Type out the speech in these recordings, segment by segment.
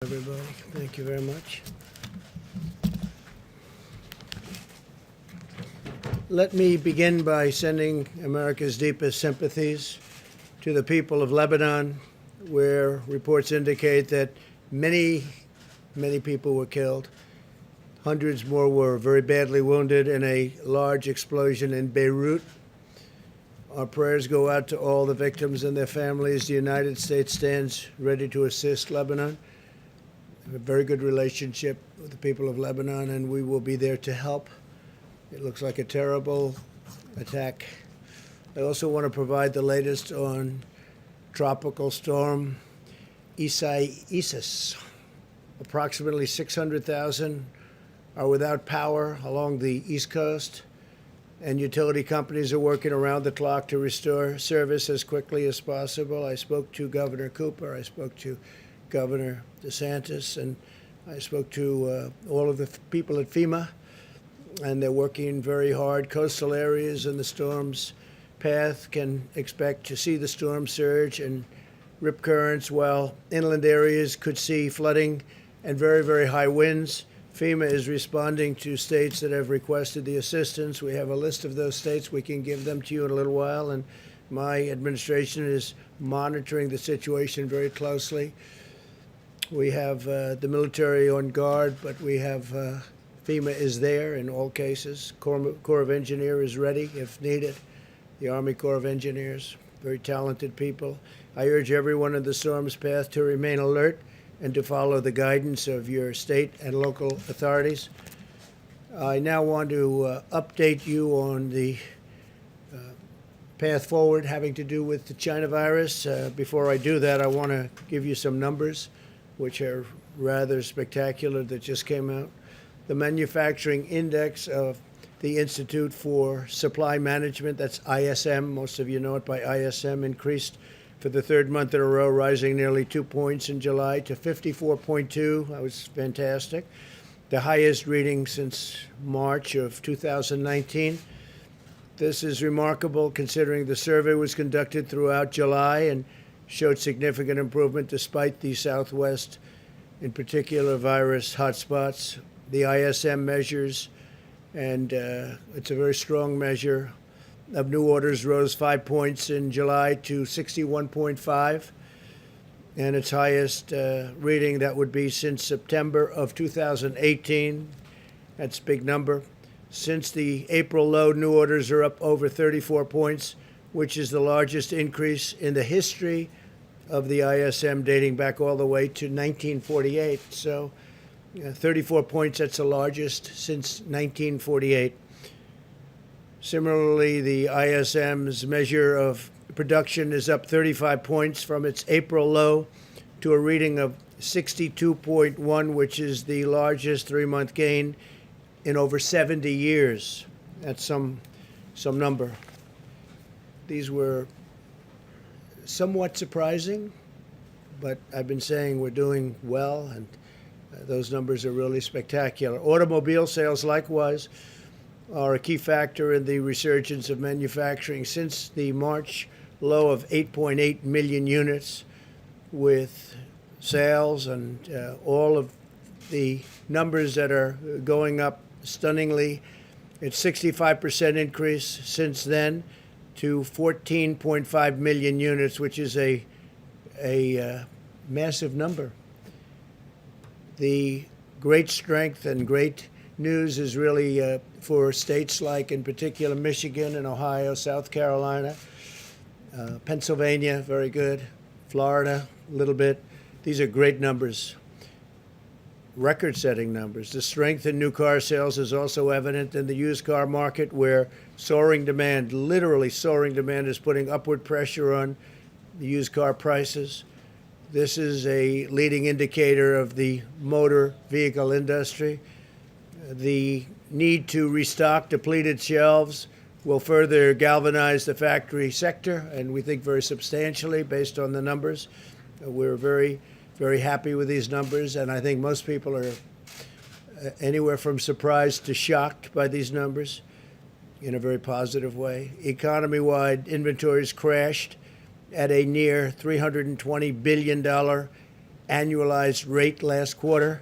Everybody, thank you very much. Let me begin by sending America's deepest sympathies to the people of Lebanon, where reports indicate that many people were killed. Hundreds more were very badly wounded in a large explosion in Beirut. Our prayers go out to all the victims and their families. The United States stands ready to assist Lebanon. We have a very good relationship with the people of Lebanon, and we will be there to help. It looks like a terrible attack. I also want to provide the latest on Tropical Storm Isaias. Approximately 600,000 are without power along the East Coast, and utility companies are working around the clock to restore service as quickly as possible. I spoke to Governor Cooper. I spoke to Governor DeSantis, and I spoke to all of the people at FEMA, and they're working very hard. Coastal areas in the storm's path can expect to see the storm surge and rip currents, while inland areas could see flooding and very, very high winds. FEMA is responding to states that have requested the assistance. We have a list of those states. We can give them to you in a little while, and my administration is monitoring the situation very closely. We have the military on guard, but we have FEMA is there in all cases. Corps of Engineers is ready if needed. The Army Corps of Engineers, very talented people. I urge everyone in the storm's path to remain alert and to follow the guidance of your state and local authorities. I now want to update you on the path forward having to do with the China virus. Before I do that, I want to give you some numbers, which are rather spectacular, that just came out. The manufacturing index of the Institute for Supply Management, that's ISM, most of you know it by ISM, increased for the third month in a row, rising nearly 2 points in July to 54.2. That was fantastic. The highest reading since March of 2019. This is remarkable considering the survey was conducted throughout July and showed significant improvement despite the Southwest, in particular, virus hotspots. The ISM measures, and it's a very strong measure, of new orders rose 5 points in July to 61.5, and its highest reading that would be since September of 2018. That's a big number. Since the April low, new orders are up over 34 points, which is the largest increase in the history of the ISM, dating back all the way to 1948. So 34 points, that's the largest since 1948. Similarly, the ISM's measure of production is up 35 points from its April low to a reading of 62.1, which is the largest three-month gain in over 70 years. That's some number. These were somewhat surprising, but I've been saying we're doing well, and those numbers are really spectacular. Automobile sales, likewise, are a key factor in the resurgence of manufacturing. Since the March low of 8.8 million units, with sales and all of the numbers that are going up stunningly, it's 65% increase since then to 14.5 million units, which is a massive number. The great strength and great news is really for states like, in particular, Michigan and Ohio, South Carolina, Pennsylvania, very good, Florida, a little bit. These are great numbers, record-setting numbers. The strength in new car sales is also evident in the used car market, where soaring demand, literally soaring demand, is putting upward pressure on the used car prices. This is a leading indicator of the motor vehicle industry. The need to restock depleted shelves will further galvanize the factory sector, and we think very substantially based on the numbers. We're very, very happy with these numbers, and I think most people are anywhere from surprised to shocked by these numbers in a very positive way. Economy-wide inventories crashed at a near $320 billion annualized rate last quarter.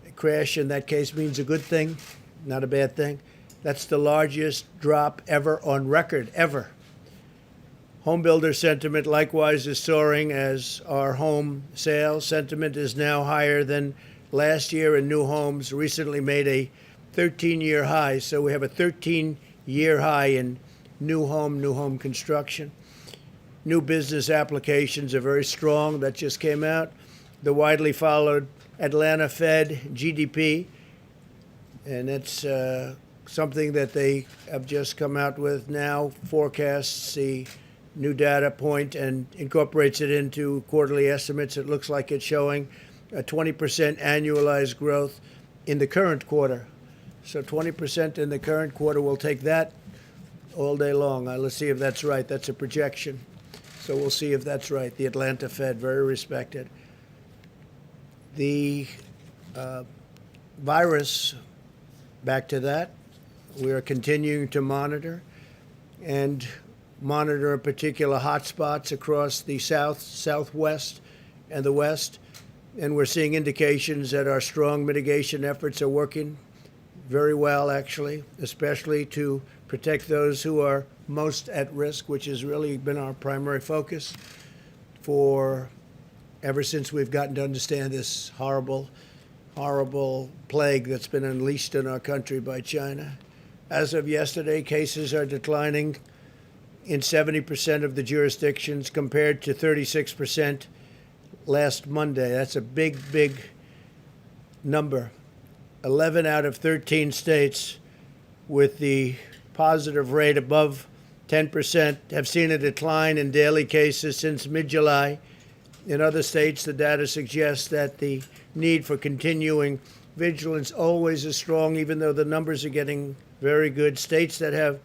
A crash in that case means a good thing, not a bad thing. That's the largest drop ever on record, ever. Home builder sentiment likewise is soaring, as our home sales sentiment is now higher than last year, and new homes recently made a 13-year high. So we have a 13-year high in new home construction. New business applications are very strong. That just came out. The widely followed Atlanta Fed GDP, and that's something that they have just come out with now, forecasts the new data point and incorporates it into quarterly estimates. It looks like it's showing a 20% annualized growth in the current quarter. So 20% in the current quarter, we'll take that all day long. Let's see if that's right. That's a projection. So we'll see if that's right. The Atlanta Fed, very respected. The virus, back to that, we are continuing to monitor and monitor particular hotspots across the south, southwest, and the west. And we're seeing indications that our strong mitigation efforts are working very well, actually, especially to protect those who are most at risk, which has really been our primary focus for ever since we've gotten to understand this horrible, horrible plague that's been unleashed on our country by China. As of yesterday, cases are declining in 70% of the jurisdictions compared to 36% last Monday. That's a big, big number. 11 out of 13 states with the positive rate above 10% have seen a decline in daily cases since mid-July. In other states, the data suggests that the need for continuing vigilance always is strong, even though the numbers are getting very good. States that have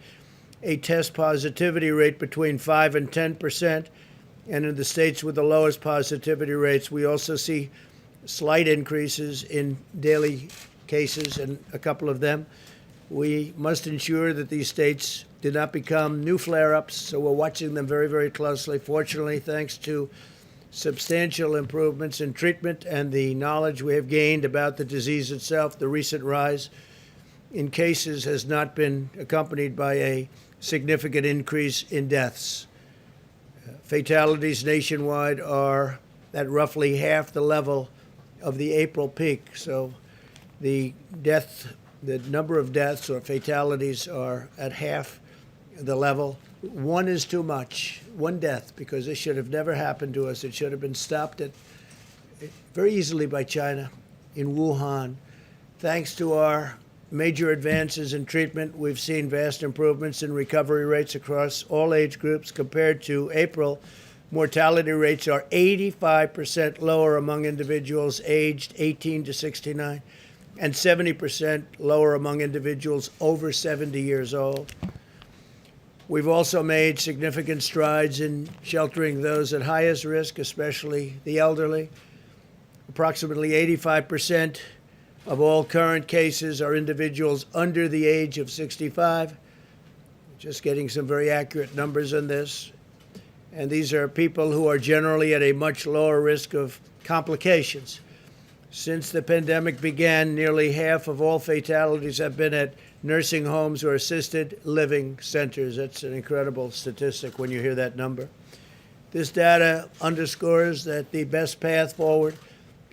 a test positivity rate between 5 and 10%, and in the states with the lowest positivity rates, we also see slight increases in daily cases, and a couple of them. We must ensure that these states do not become new flare-ups, so we're watching them very, very closely. Fortunately, thanks to substantial improvements in treatment and the knowledge we have gained about the disease itself, the recent rise in cases has not been accompanied by a significant increase in deaths. Fatalities nationwide are at roughly half the level of the April peak. So the number of deaths or fatalities are at half the level. One is too much, one death, because this should have never happened to us. It should have been stopped very easily by China in Wuhan. Thanks to our major advances in treatment, we've seen vast improvements in recovery rates across all age groups. Compared to April, mortality rates are 85% lower among individuals aged 18 to 69 and 70% lower among individuals over 70 years old. We've also made significant strides in sheltering those at highest risk, especially the elderly. Approximately 85% of all current cases are individuals under the age of 65. Just getting some very accurate numbers on this. And these are people who are generally at a much lower risk of complications. Since the pandemic began, nearly half of all fatalities have been at nursing homes or assisted living centers. That's an incredible statistic when you hear that number. This data underscores that the best path forward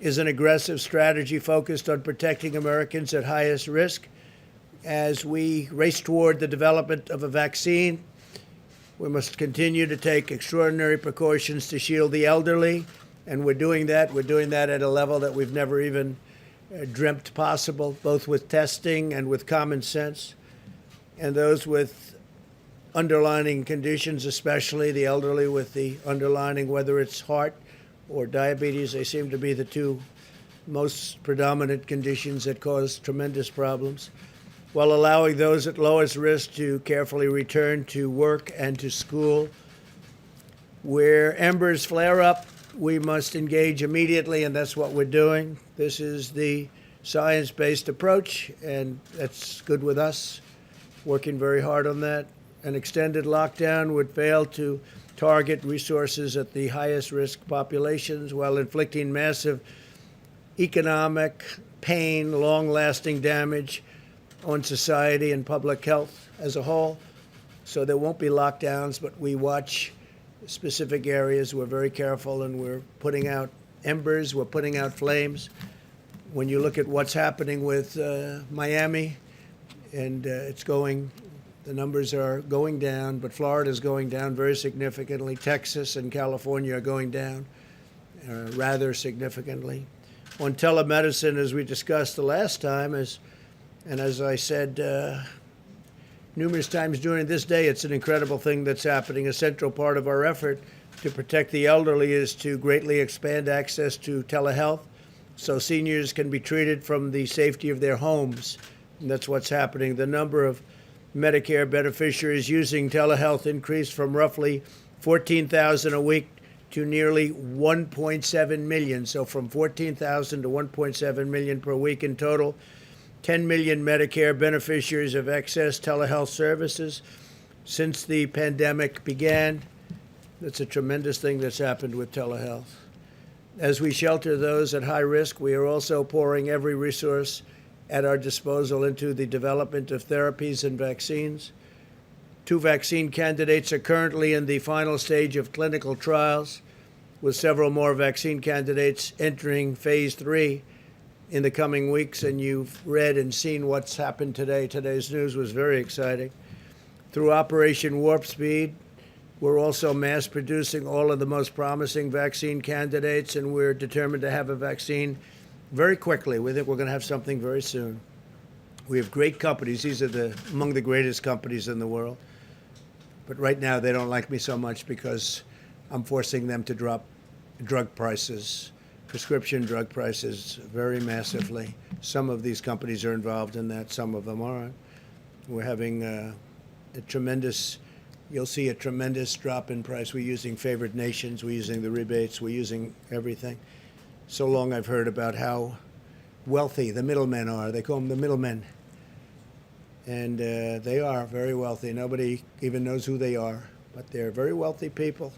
is an aggressive strategy focused on protecting Americans at highest risk. As we race toward the development of a vaccine, we must continue to take extraordinary precautions to shield the elderly, and we're doing that. We're doing that at a level that we've never even dreamt possible, both with testing and with common sense. And those with underlying conditions, especially the elderly with the underlying, whether it's heart or diabetes, they seem to be the two most predominant conditions that cause tremendous problems, while allowing those at lowest risk to carefully return to work and to school. Where embers flare up, we must engage immediately, and that's what we're doing. This is the science-based approach, and that's good with us, working very hard on that. an extended lockdown would fail to target resources at the highest risk populations while inflicting massive economic pain, long-lasting damage on society and public health as a whole. So there won't be lockdowns, but we watch specific areas. We're very careful, and we're putting out embers, we're putting out flames. When you look at what's happening with Miami, and the numbers are going down, but Florida is going down very significantly. Texas and California are going down rather significantly. On telemedicine, as we discussed the last time, as I said numerous times during this day, it's an incredible thing that's happening. A central part of our effort to protect the elderly is to greatly expand access to telehealth so seniors can be treated from the safety of their homes. And that's what's happening. The number of Medicare beneficiaries using telehealth increased from roughly 14,000 a week to nearly 1.7 million. So from 14,000 to 1.7 million per week in total. 10 million Medicare beneficiaries have accessed telehealth services since the pandemic began. That's a tremendous thing that's happened with telehealth. As we shelter those at high risk, we are also pouring every resource at our disposal into the development of therapies and vaccines. 2 vaccine candidates are currently in the final stage of clinical trials, with several more vaccine candidates entering phase 3 in the coming weeks. And you've read and seen what's happened today. Today's news was very exciting. Through Operation Warp Speed, we're also mass producing all of the most promising vaccine candidates, and we're determined to have a vaccine very quickly. We think we're going to have something very soon. We have great companies. These are among the greatest companies in the world. But right now, they don't like me so much because I'm forcing them to drop drug prices, prescription drug prices, very massively. Some of these companies are involved in that. Some of them aren't. We're having you'll see a tremendous drop in price. We're using favored nations. We're using the rebates. We're using everything. So long I've heard about how wealthy the middlemen are. They call them the middlemen. And they are very wealthy. Nobody even knows who they are, but they're very wealthy people.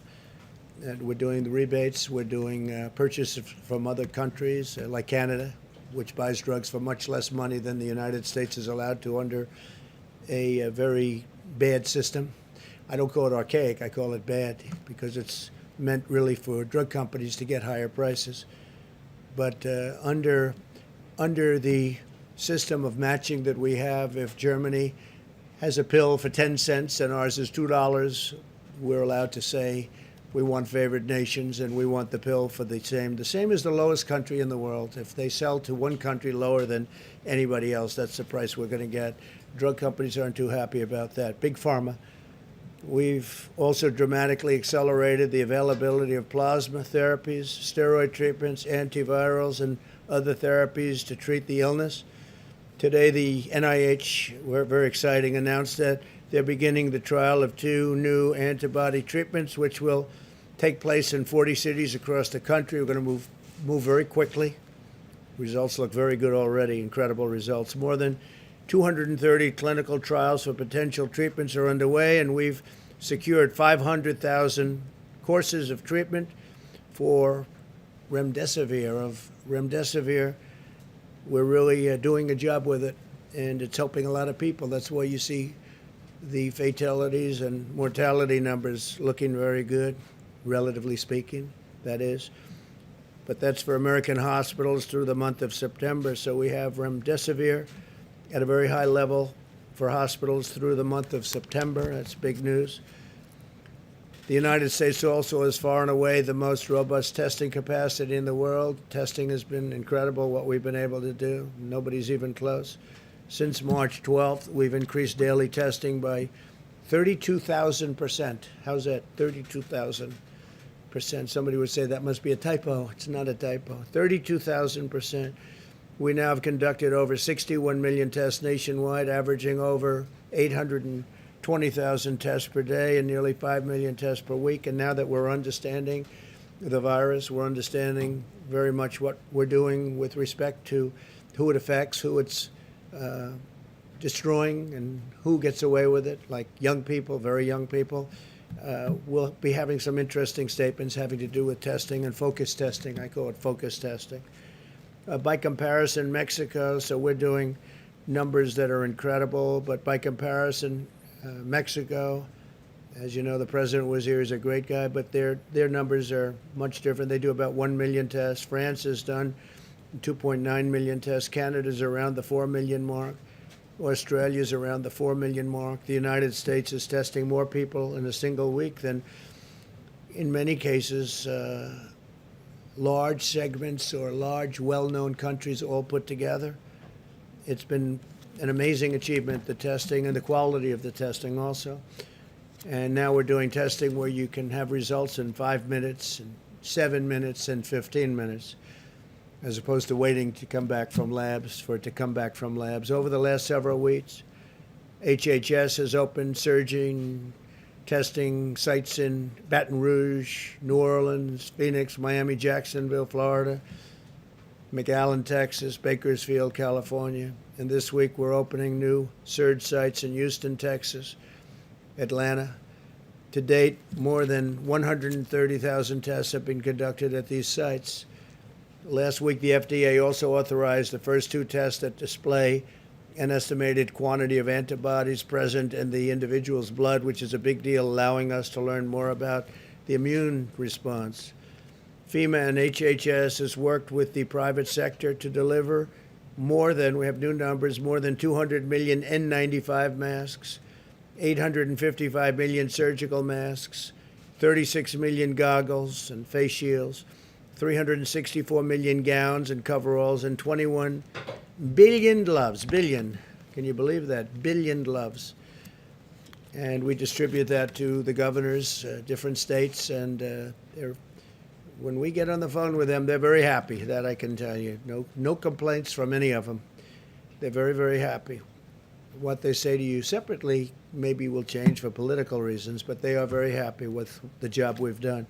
And we're doing the rebates. We're doing purchases from other countries, like Canada, which buys drugs for much less money than the United States is allowed to under a very bad system. I don't call it archaic. I call it bad because it's meant really for drug companies to get higher prices. But under the system of matching that we have, if Germany has a pill for 10 cents and ours is $2, we're allowed to say we want favored nations and we want the pill for the same. The same as the lowest country in the world. If they sell to one country lower than anybody else, that's the price we're going to get. Drug companies aren't too happy about that. Big Pharma. We've also dramatically accelerated the availability of plasma therapies, steroid treatments, antivirals, and other therapies to treat the illness. Today, the NIH, we're very exciting, announced that they're beginning the trial of 2 new antibody treatments, which will take place in 40 cities across the country. We're going to move very quickly. Results look very good already, incredible results. More than 230 clinical trials for potential treatments are underway, and we've secured 500,000 courses of treatment for remdesivir. We're really doing a job with it, and it's helping a lot of people. That's why you see the fatalities and mortality numbers looking very good, relatively speaking, that is. But that's for American hospitals through the month of September. So we have remdesivir at a very high level for hospitals through the month of September. That's big news. The United States also is far and away the most robust testing capacity in the world. Testing has been incredible, what we've been able to do. Nobody's even close. Since March 12th, we've increased daily testing by 32,000%. How's that? 32,000%. Somebody would say that must be a typo. It's not a typo. 32,000%. We now have conducted over 61 million tests nationwide, averaging over 820,000 tests per day and nearly 5 million tests per week. And now that we're understanding the virus, we're understanding very much what we're doing with respect to who it affects, who it's destroying and who gets away with it, like young people, very young people. We'll be having some interesting statements having to do with testing and focus testing. I call it focus testing. By comparison, Mexico, so we're doing numbers that are incredible, but by comparison, Mexico, as you know, the president was here, he's a great guy, but their numbers are much different. They do about 1 million tests. France has done 2.9 million tests. Canada's around the 4 million mark. Australia's around the 4 million mark. The United States is testing more people in a single week than, in many cases, large segments or large, well-known countries all put together. It's been an amazing achievement, the testing and the quality of the testing also. And now we're doing testing where you can have results in 5 minutes, and 7 minutes, and 15 minutes, as opposed to waiting to come back from labs, for it to come back from labs. Over the last several weeks, HHS has opened surging testing sites in Baton Rouge, New Orleans, Phoenix, Miami, Jacksonville, Florida, McAllen, Texas, Bakersfield, California. And this week we're opening new surge sites in Houston, Texas, Atlanta. To date, more than 130,000 tests have been conducted at these sites. Last week, the FDA also authorized the first 2 tests that display an estimated quantity of antibodies present in the individual's blood, which is a big deal, allowing us to learn more about the immune response. FEMA and HHS has worked with the private sector to deliver we have new numbers, more than 200 million N95 masks, 855 million surgical masks, 36 million goggles and face shields, 364 million gowns and coveralls, and 21 billion gloves. Billion. Can you believe that? Billion gloves. And we distribute that to the governors, different states, and when we get on the phone with them, they're very happy, that I can tell you. No complaints from any of them. They're very, very happy. What they say to you separately maybe will change for political reasons, but they are very happy with the job we've done.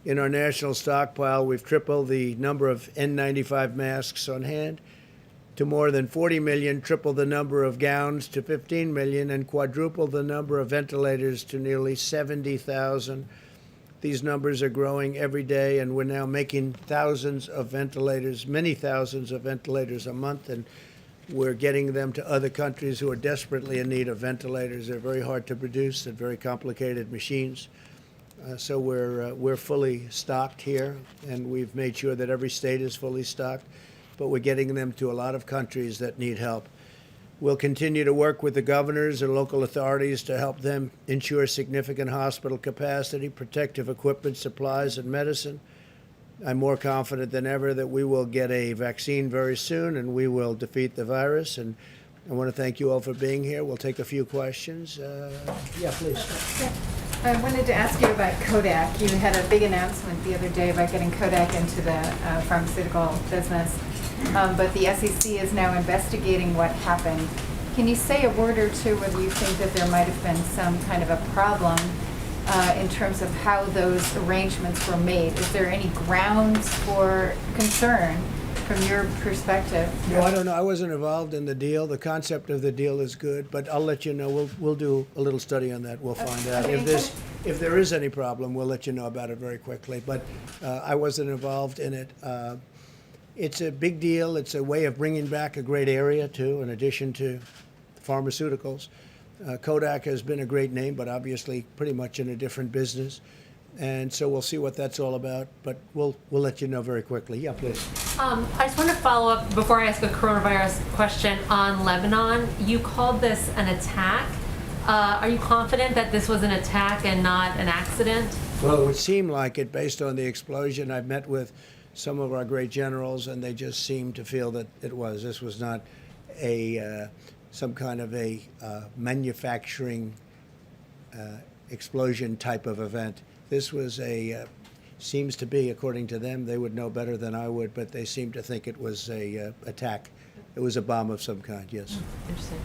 In our national stockpile, we've tripled the number of N95 masks on hand to more than 40 million, tripled the number of gowns to 15 million, and quadrupled the number of ventilators to nearly 70,000. These numbers are growing every day, and we're now making thousands of ventilators, many thousands of ventilators a month, and we're getting them to other countries who are desperately in need of ventilators. They're very hard to produce. They're very complicated machines. So we're fully stocked here, and we've made sure that every state is fully stocked, but we're getting them to a lot of countries that need help. We'll continue to work with the governors and local authorities to help them ensure significant hospital capacity, protective equipment, supplies, and medicine. I'm more confident than ever that we will get a vaccine very soon, and we will defeat the virus. And I want to thank you all for being here. We'll take a few questions. Yeah, please. I wanted to ask you about Kodak. You had a big announcement the other day about getting Kodak into the pharmaceutical business, but the SEC is now investigating what happened. Can you say a word or two whether you think that there might have been some kind of a problem in terms of how those arrangements were made? Is there any grounds for concern from your perspective? No, I don't know. I wasn't involved in the deal. The concept of the deal is good, but I'll let you know. We'll do a little study on that. We'll find out. If there is any problem, we'll let you know about it very quickly. But I wasn't involved in it. It's a big deal. It's a way of bringing back a great area, too, in addition to pharmaceuticals. Kodak has been a great name, but obviously pretty much in a different business. And so we'll see what that's all about, but we'll let you know very quickly. Yeah, please. I just want to follow up before I ask a coronavirus question on Lebanon. You called this an attack. Are you confident that this was an attack and not an accident? Well, it would seem like it based on the explosion. I've met with some of our great generals, and they just seem to feel that it was. This was not some kind of a manufacturing explosion type of event. This was seems to be, according to them, they would know better than I would, but they seem to think it was a attack. It was a bomb of some kind, yes. Interesting.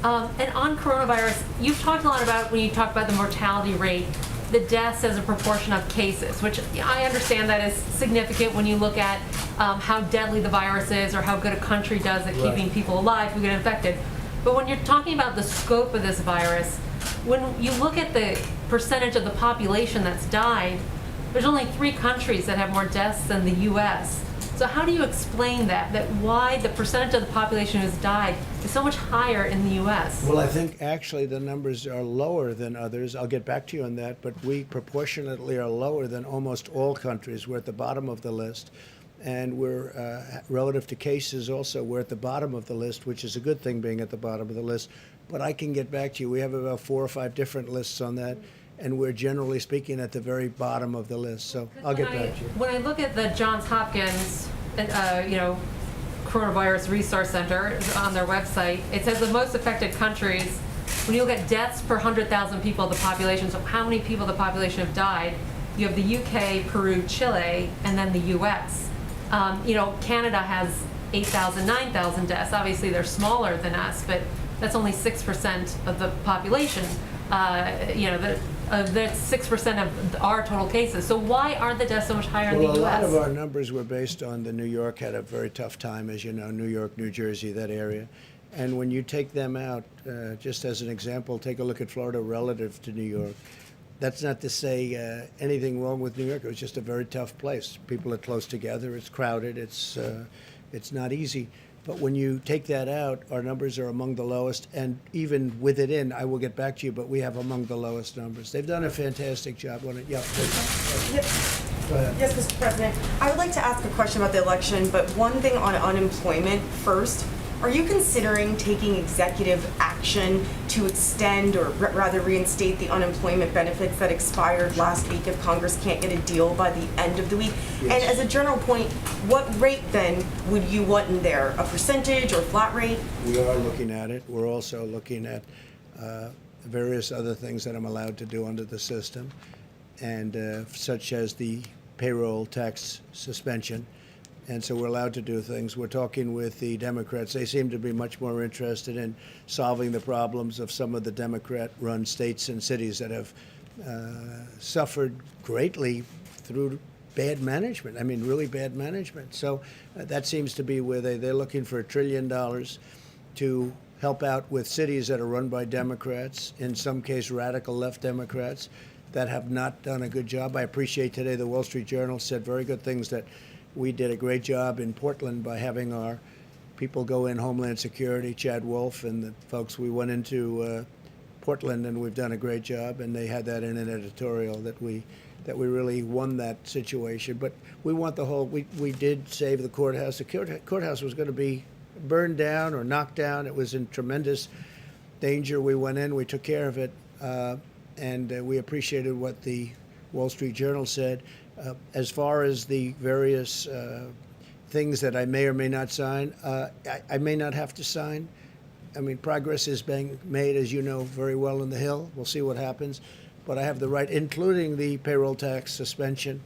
And on coronavirus, you've talked a lot about, when you talk about the mortality rate, the deaths as a proportion of cases, which I understand that is significant when you look at how deadly the virus is or how good a country does at keeping people alive who get infected. But when you're talking about the scope of this virus, when you look at the percentage of the population that's died, there's only 3 countries that have more deaths than the US. So how do you explain that why the percentage of the population who's died is so much higher in the US? Well, I think actually the numbers are lower than others. I'll get back to you on that, but we proportionately are lower than almost all countries. We're at the bottom of the list. And we're, relative to cases also, we're at the bottom of the list, which is a good thing being at the bottom of the list. But I can get back to you. We have about 4 or 5 different lists on that. And we're generally speaking at the very bottom of the list. So I'll get back to you. When I look at the Johns Hopkins, Coronavirus Resource Center on their website, it says the most affected countries, when you look at deaths per 100,000 people of the population, so how many people of the population have died, you have the UK, Peru, Chile, and then the US. Canada has 8,000, 9,000 deaths. Obviously, they're smaller than us, but that's only 6% of the population. That's 6% of our total cases. So why are the deaths so much higher in the Well, U.S.? a lot of our numbers were based on New York had a very tough time, as you know, New York, New Jersey, that area. And when you take them out, just as an example, take a look at Florida relative to New York. That's not to say anything wrong with New York. It was just a very tough place. People are close together. It's crowded. It's not easy. But when you take that out, our numbers are among the lowest. And even with it in, I will get back to you, but we have among the lowest numbers. They've done a fantastic job on it. Yeah, please. Yep. Go ahead. Yes, Mr. President. I would like to ask a question about the election, but one thing on unemployment first. Are you considering taking executive action to extend or rather reinstate the unemployment benefits that expired last week if Congress can't get a deal by the end of the week? Yes. And as a general point, what rate then would you want in there? A percentage or flat rate? We are looking at it. We're also looking at various other things that I'm allowed to do under the system, and such as the payroll tax suspension. And so we're allowed to do things. We're talking with the Democrats. They seem to be much more interested in solving the problems of some of the Democrat-run states and cities that have suffered greatly through bad management. I mean, really bad management. So that seems to be where they're looking for $1 trillion to help out with cities that are run by Democrats, in some case radical left Democrats, that have not done a good job. I appreciate today the Wall Street Journal said very good things, that we did a great job in Portland by having our people go in, Homeland Security, Chad Wolf and the folks. We went into Portland, and we've done a great job, and they had that in an editorial that we really won that situation. But we want the whole, we did save the courthouse. The courthouse was going to be burned down or knocked down. It was in tremendous danger. We went in, we took care of it, and we appreciated what the Wall Street Journal said. As far as the various things that I may or may not sign, I may not have to sign. I mean, progress is being made, as you know very well, in the Hill. We'll see what happens. But I have the right, including the payroll tax suspension.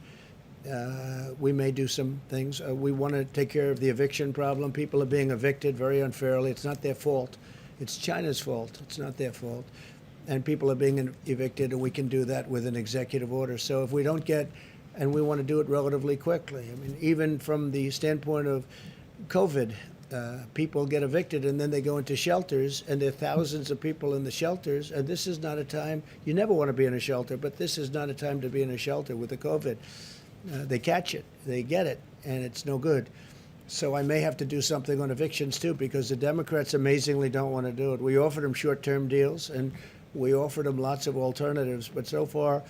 We may do some things. We want to take care of the eviction problem. People are being evicted very unfairly. It's not their fault. It's China's fault. It's not their fault. And people are being evicted, and we can do that with an executive order. So if we don't get, and we want to do it relatively quickly. I mean, even from the standpoint of COVID, people get evicted and then they go into shelters, and there are thousands of people in the shelters. And this is not a time, you never want to be in a shelter, but this is not a time to be in a shelter with the COVID. They catch it, they get it, and it's no good. So I may have to do something on evictions too, because the Democrats amazingly don't want to do it. We offered them short-term deals, and we offered them lots of alternatives, but so far,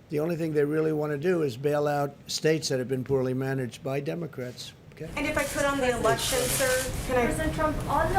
the only thing they really want to do is bail out states that have been poorly managed by Democrats. Okay? And if I could on the election, sir, can I? President Trump, on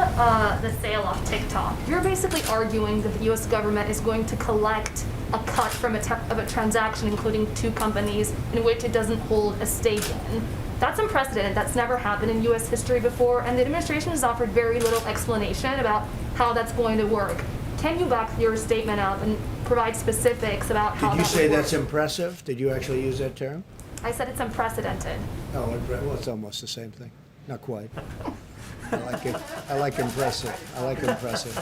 the sale of TikTok, you're basically arguing that the U.S. government is going to collect a cut from a transaction, including 2 companies, in which it doesn't hold a stake in. That's unprecedented. That's never happened in U.S. history before, and the administration has offered very little explanation about how that's going to work. Can you back your statement up and provide specifics about how that Did you would say work? that's impressive? Did you actually use that term? I said it's unprecedented. Oh, well, it's almost the same thing. Not quite. I like it. I like impressive. I like impressive.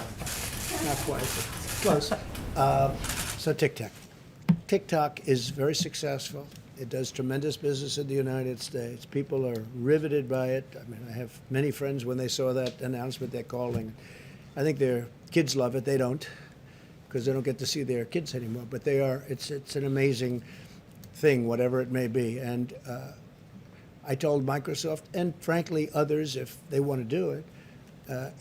Not quite. Close. So TikTok. TikTok is very successful. It does tremendous business in the United States. People are riveted by it. I mean, I have many friends, when they saw that announcement, they're calling. I think their kids love it. They don't, because they don't get to see their kids anymore. But they are. It's an amazing thing, whatever it may be. And I told Microsoft, and frankly others, if they want to do it,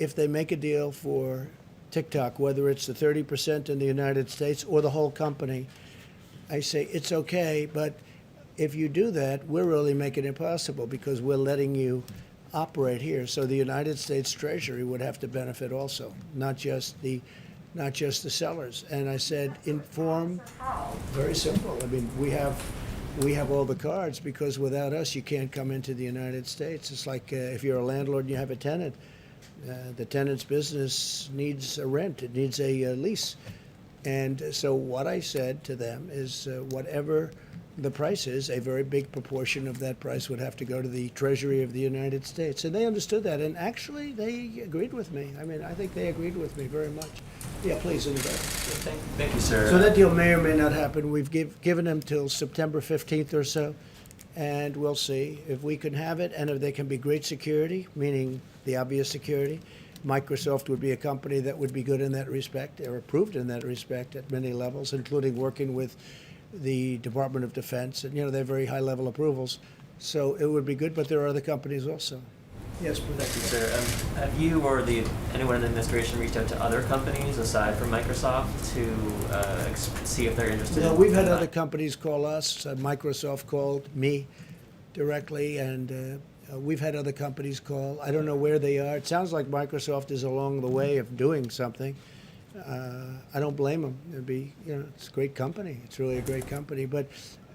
if they make a deal for TikTok, whether it's the 30% in the United States or the whole company, I say it's okay, but if you do that, we're really making it possible because we're letting you operate here. So the United States Treasury would have to benefit also, not just the sellers. And I said, inform. Very simple. I mean, we have all the cards because without us, you can't come into the United States. It's like if you're a landlord and you have a tenant. The tenant's business needs a rent. It needs a lease. And so what I said to them is whatever the price is, a very big proportion of that price would have to go to the Treasury of the United States. And they understood that. And actually, they agreed with me. I mean, I think they agreed with me very much. Yeah, please, in the back. Thank you, sir. So that deal may or may not happen. We've given them till September 15th or so. And we'll see if we can have it and if they can be great security, meaning the obvious security. Microsoft would be a company that would be good in that respect, or approved in that respect at many levels, including working with the Department of Defense. And, they have very high-level approvals. So it would be good, but there are other companies also. Yes, please. Thank you, sir. Have you or anyone in the administration reached out to other companies aside from Microsoft to see if they're interested? No, we've had other companies call us. Microsoft called me directly, and we've had other companies call. I don't know where they are. It sounds like Microsoft is along the way of doing something. I don't blame them. It'd be, it's a great company. It's really a great company. But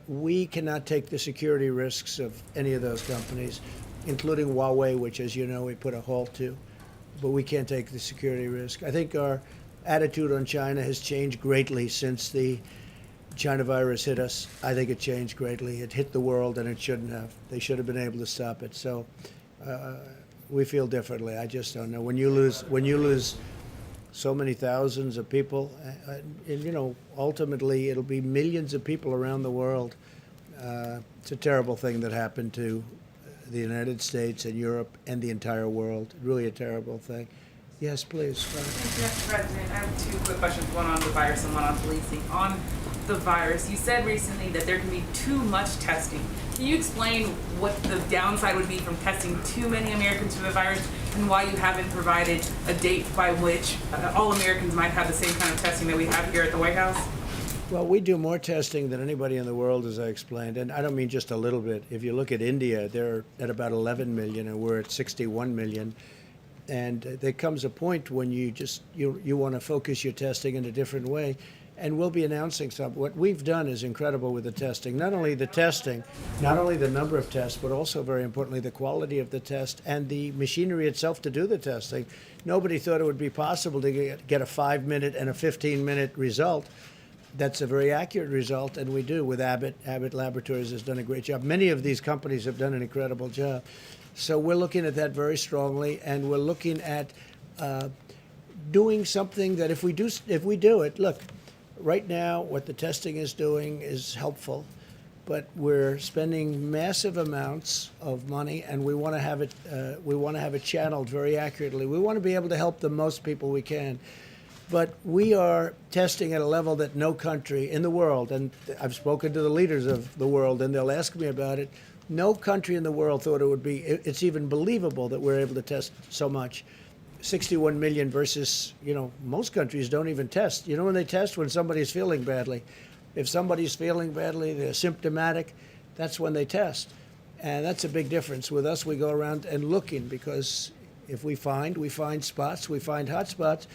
we cannot take the security risks of any of those companies, including Huawei, which, as you know, we put a halt to. But we can't take the security risk. I think our attitude on China has changed greatly since the China virus hit us. I think it changed greatly. It hit the world, and it shouldn't have. They should have been able to stop it. So we feel differently. I just don't know. When you lose so many thousands of people, and ultimately it'll be millions of people around the world. It's a terrible thing that happened to the United States and Europe and the entire world. Really a terrible thing. Yes, please. Thank you, Mr. President. I have two quick questions, one on the virus and one on policing. On the virus, you said recently that there can be too much testing. Can you explain what the downside would be from testing too many Americans for the virus and why you haven't provided a date by which all Americans might have the same kind of testing that we have here at the White House? Well, we do more testing than anybody in the world, as I explained, and I don't mean just a little bit. If you look at India, they're at about 11 million, and we're at 61 million. And there comes a point when you want to focus your testing in a different way, and we'll be announcing some. What we've done is incredible with the testing. Not only the testing, not only the number of tests, but also, very importantly, the quality of the test and the machinery itself to do the testing. Nobody thought it would be possible to get a 5-minute and a 15-minute result. That's a very accurate result, and we do with Abbott. Abbott Laboratories has done a great job. Many of these companies have done an incredible job. So we're looking at that very strongly, and we're looking at doing something that if we do it, look, right now what the testing is doing is helpful, but we're spending massive amounts of money, and we want to have it channeled very accurately. We want to be able to help the most people we can. But we are testing at a level that no country in the world, and I've spoken to the leaders of the world, and they'll ask me about it, no country in the world thought it would be, it's even believable that we're able to test so much. 61 million versus, most countries don't even test. When they test? When somebody's feeling badly. If somebody's feeling badly, they're symptomatic, that's when they test. And that's a big difference. With us, we go around and looking, because if we find spots, we find hot spots.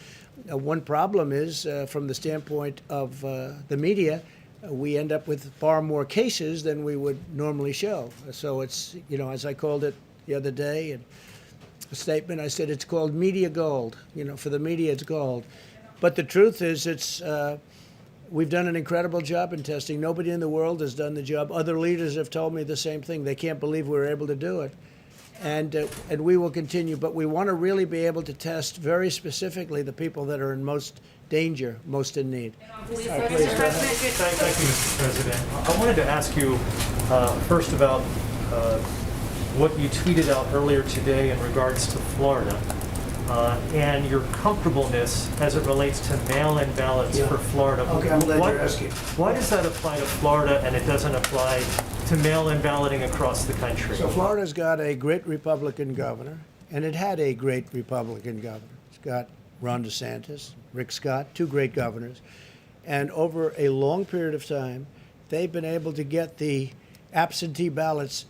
One problem is, from the standpoint of the media, we end up with far more cases than we would normally show. So it's, as I called it the other day, in a statement, I said it's called media gold. For the media, it's gold. But the truth is, we've done an incredible job in testing. Nobody in the world has done the job. Other leaders have told me the same thing. They can't believe we were able to do it. And we will continue, but we want to really be able to test very specifically the people that are in most danger, most in need. Please, All right, please, Mr. go ahead. President, Thank you, Mr. President. I wanted to ask you first about what you tweeted out earlier today in regards to Florida. and your comfortableness as it relates to mail-in ballots for Florida. Okay, I'm glad Why- you're asking. Why does that apply to Florida and it doesn't apply to mail-in balloting across the country? So Florida's got a great Republican governor, and it had a great Republican governor. It's got Ron DeSantis, Rick Scott, two great governors. And over a long period of time, they've been able to get the absentee ballots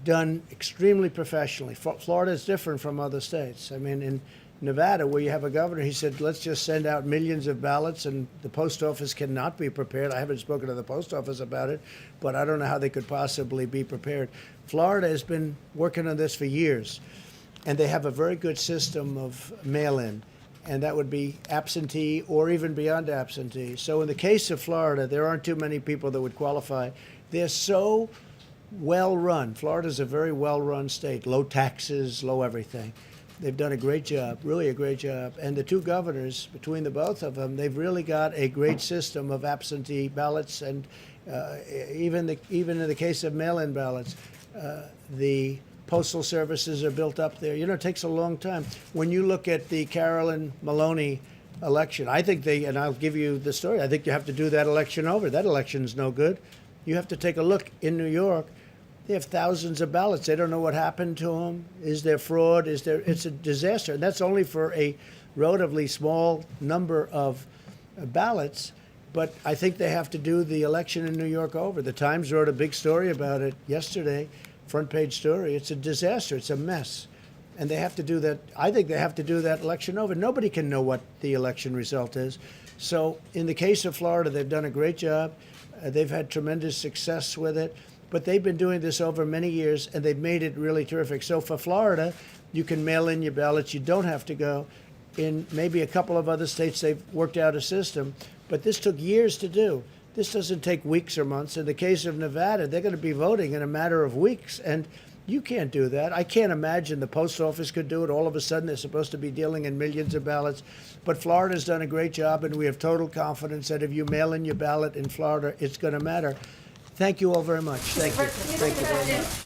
done extremely professionally. Florida is different from other states. I mean, in Nevada, where you have a governor, he said, let's just send out millions of ballots, and the post office cannot be prepared. I haven't spoken to the post office about it, but I don't know how they could possibly be prepared. Florida has been working on this for years, and they have a very good system of mail-in, and that would be absentee or even beyond absentee. So in the case of Florida, there aren't too many people that would qualify. They're so well run. Florida's a very well run state, low taxes, low everything. They've done a great job, really a great job. And the two governors, between the both of them, they've really got a great system of absentee ballots, and even in the case of mail-in ballots, the postal services are built up there. You know, it takes a long time. When you look at the Carolyn Maloney election, I think and I'll give you the story, I think you have to do that election over. That election's no good. You have to take a look in New York. They have thousands of ballots. They don't know what happened to them. Is there fraud? It's a disaster. And that's only for a relatively small number of ballots. But I think they have to do the election in New York over. The Times wrote a big story about it yesterday, front page story. It's a disaster. It's a mess. And they have to do that. I think they have to do that election over. Nobody can know what the election result is. So in the case of Florida, they've done a great job. They've had tremendous success with it. But they've been doing this over many years, and they've made it really terrific. So for Florida, you can mail in your ballots. You don't have to go. In maybe a couple of other states, they've worked out a system. But this took years to do. This doesn't take weeks or months. In the case of Nevada, they're going to be voting in a matter of weeks. And you can't do that. I can't imagine the post office could do it. All of a sudden, they're supposed to be dealing in millions of ballots. But Florida's done a great job, and we have total confidence that if you mail in your ballot in Florida, it's going to matter. Thank you all very much. Thank you. Thank you very much.